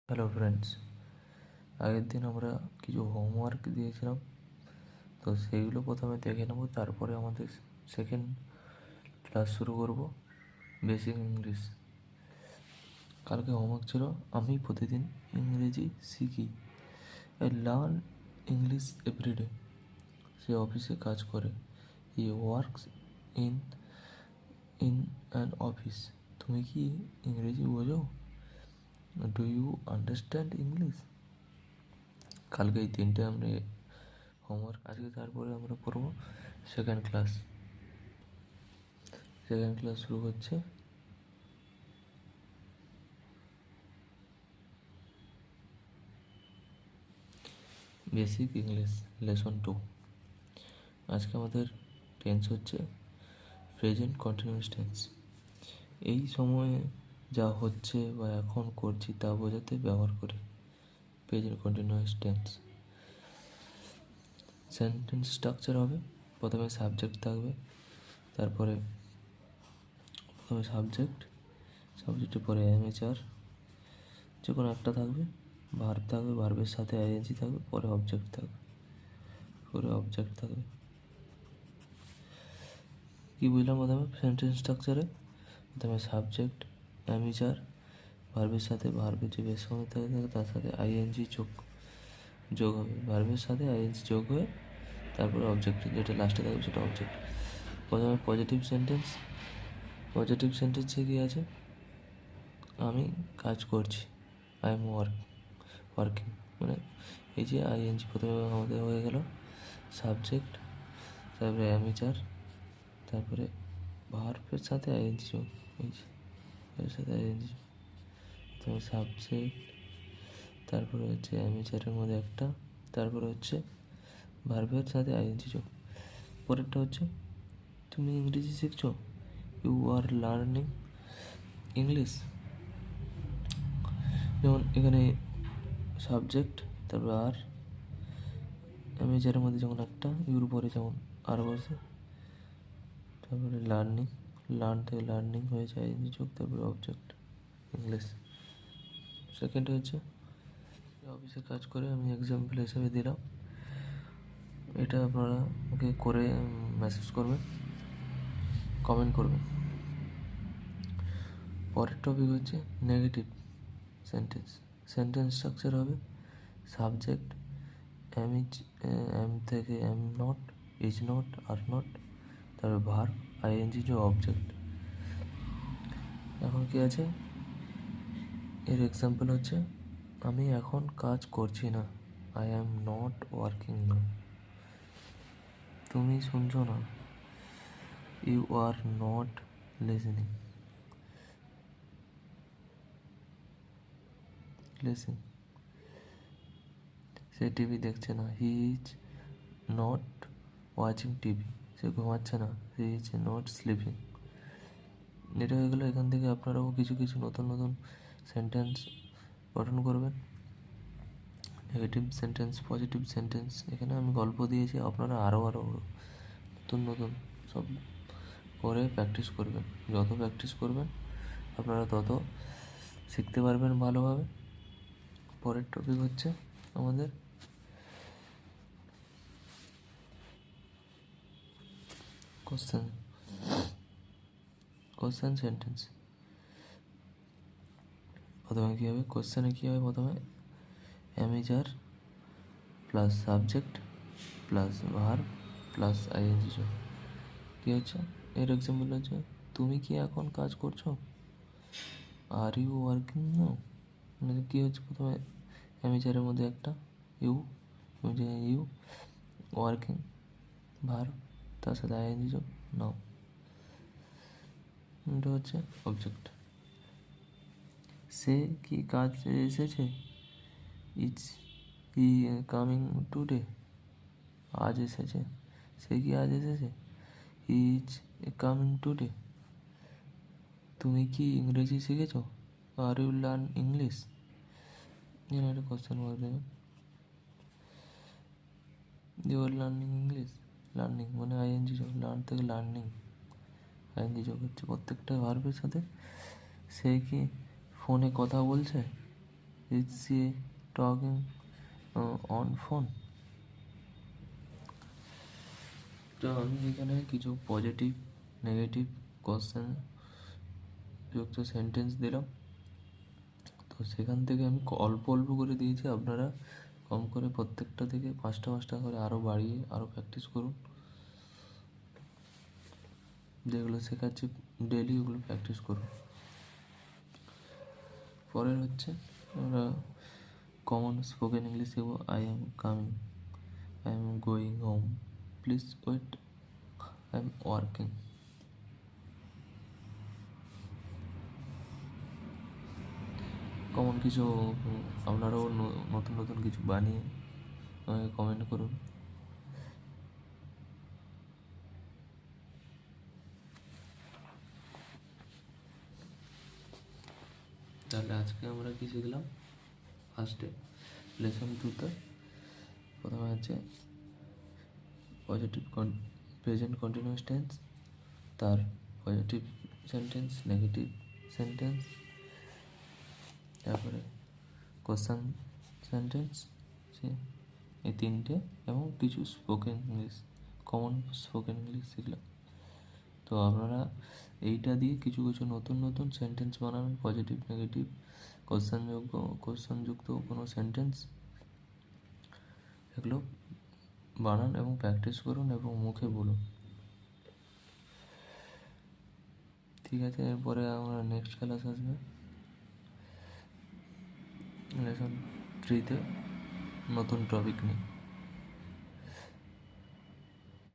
Hello friends, আগের দিন আমরা কিছু হোমওয়ার্ক দিয়েছিলাম, তো সেইগুলো প্রথমে দেখে নেব, তারপরে আমাদের সেকেন্ড ক্লাস শুরু করব বেসিক ইংলিশ। কালকে হোমওয়ার্ক ছিল আমি প্রতিদিন ইংরেজি শিখি, আই লার্ন ইংলিশ এভরিডে। সে অফিসে কাজ করে, he works in in an office. তুমি কি ইংরেজি বোঝো? Do you understand English? কালকে এই তিনটে আমরা হোমওয়ার্ক, আজকে তারপরে আমরা পড়বো সেকেন্ড ক্লাস। সেকেন্ড ক্লাস শুরু হচ্ছে। Basic English lesson 2। আজকে আমাদের টেন্স হচ্ছে প্রেজেন্ট কন্টিনিউয়াস টেন্স। এই সময়ে যা হচ্ছে বা এখন করছি তা বোঝাতে ব্যবহার করি present continuous tense. Sentence structure হবে, প্রথমে সাবজেক্ট থাকবে, তারপরে সাবজেক্টের পরে অ্যামেচার যে কোনো একটা থাকবে, ভার্ব থাকবে, ভার্বের সাথে আইএনজি থাকবে, পরে অবজেক্ট থাকবে। কি বুঝলাম? প্রথমে সেন্টেন্স স্ট্রাকচারে প্রথমে সাবজেক্ট, অ্যামেচার, ভার্বের সাথে ভার্বের যে বেশ সময় থাকে তার সাথে আইএনজি যোগ হবে, ভার্বের সাথে আইএনজি যোগ হয়ে তারপরে অবজেক্ট যেটা লাস্টে থাকবে সেটা অবজেক্ট। প্রথমে পজিটিভ সেন্টেন্সে কী আছে? আমি কাজ করছি, আই এম ওয়ার্কিং, মানে এই যে আইএনজি প্রথমে আমাদের হয়ে গেল সাবজেক্ট, তারপরে অ্যামেচার, তারপরে ভার্বের সাথে আইএনজি যোগ, এই যে এর সাথে আইএনজি যোগ, তারপরে সাবজেক্ট, তারপরে হচ্ছে অ্যামেচারের মধ্যে একটা, তারপরে হচ্ছে ভার্বের সাথে আইএনজি যোগ। পরেরটা হচ্ছে তুমি ইংরেজি শিখছো, ইউ আর লার্নিং ইংলিশ। যেমন এখানে সাবজেক্ট, তারপরে আর, অ্যামেচারের মধ্যে যেমন একটা, ইউর পরে যেমন আর বসে, তারপরে লার্ন থেকে লার্নিং হয়েছে আইএনজি যোগ, তারপরে অবজেক্ট ইংলিশ। সেকেন্ড হচ্ছে অফিসে কাজ করে, আমি এক্সাম্পল হিসেবে দিলাম, এটা আপনারা ওকে করে মেসেজ করবেন, কমেন্ট করবেন। পরের টপিক হচ্ছে নেগেটিভ সেন্টেন্স স্ট্রাকচার হবে সাবজেক্ট, এম থেকে am not, is not, are not, তারপর ভার্ব, আইএনজি যে অবজেক্ট। এখন কি আছে? এর এক্সাম্পল হচ্ছে আমি এখন কাজ করছি না, আই অ্যাম নট ওয়ার্কিং না। তুমি শুনছো না, ইউ আর নট লিসেনিং। সে টিভি দেখছে না, he is not watching TV. সে ঘুমাচ্ছে না, হি ইজ নট স্লিপিং। এটা হয়ে গেলো। এখান থেকে আপনারাও কিছু নতুন সেন্টেন্স গঠন করবেন। নেগেটিভ সেন্টেন্স, পজিটিভ সেন্টেন্স, এখানে আমি গল্প দিয়েছি, আপনারা আরও নতুন সব করে প্র্যাকটিস করবেন। যত প্র্যাকটিস করবেন আপনারা তত শিখতে পারবেন ভালোভাবে। পরের টপিক হচ্ছে আমাদের কোশ্চেন সেন্টেন্স। প্রথমে কী হবে? কোশ্চেনে কী হবে? প্রথমে অ্যামেচার plus subject plus verb plus ING যোগ। কী হচ্ছে? এর এক্সাম্পল হচ্ছে তুমি কি এখন কাজ করছো, আর ইউ ওয়ার্কিং নাও। মানে কী হচ্ছে? প্রথমে অ্যামেচারের মধ্যে একটা ইউ ওয়ার্কিং, ভার্ব, তার সাথে আইএনজি যোগ নাও, এটা হচ্ছে অবজেক্ট। সে কি কাজে এসেছে, ইজ হি কামিং টুডে। আজ এসেছে, সে কি আজ এসেছে, হি ইজ কামিং টুডে। তুমি কি ইংরেজি শিখেছো, আর ইউ লার্ন ইংলিশ। যেন একটা কোশ্চেন মার্ক দেবেন, you are learning English. Learning মানে আইএনজি যোগ, লার্ন থেকে লার্নিং আইএনজি যোগ হচ্ছে প্রত্যেকটা ভার্বের সাথে। সে কি ফোনে কথা বলছে, is she talking on phone. তো আমি এখানে কিছু পজিটিভ নেগেটিভ কোশ্চেন যুক্ত সেন্টেন্স দিলাম। তো সেখান থেকে আমি অল্প অল্প করে দিয়েছি, আপনারা কম করে প্রত্যেকটা থেকে 5টা 5টা করে আরও বাড়িয়ে আরও প্র্যাকটিস করুন। যেগুলো শেখাচ্ছি ডেলি ওগুলো প্র্যাকটিস করুন। পরের হচ্ছে আমরা কমন স্পোকেন ইংলিশ শিখবো। I am coming, I am going home, please wait, I am working. Common কিছু আপনারাও নতুন নতুন কিছু বানিয়ে আমাকে কমেন্ট করুন। তাহলে আজকে আমরা কি শিখলাম? ফার্স্টে লেসন 2তে প্রথমে আছে পজিটিভ প্রেজেন্ট কন্টিনিউয়াস টেন্স, তার পজিটিভ সেন্টেন্স, নেগেটিভ সেন্টেন্স, তারপরে কোশ্চেন সেন্টেন্স, এই 3টে, এবং কিছু spoken English, common spoken English শিখলাম। তো আপনারা এইটা দিয়ে কিছু কিছু নতুন নতুন সেন্টেন্স বানাবেন, পজিটিভ নেগেটিভ কোশ্চেনযুক্ত কোনো সেন্টেন্স, এগুলো বানান এবং প্র্যাকটিস করুন এবং মুখে বলুন। ঠিক আছে, এরপরে আমরা নেক্সট ক্লাস আসবে লেসন 3তে নতুন টপিক নিয়ে।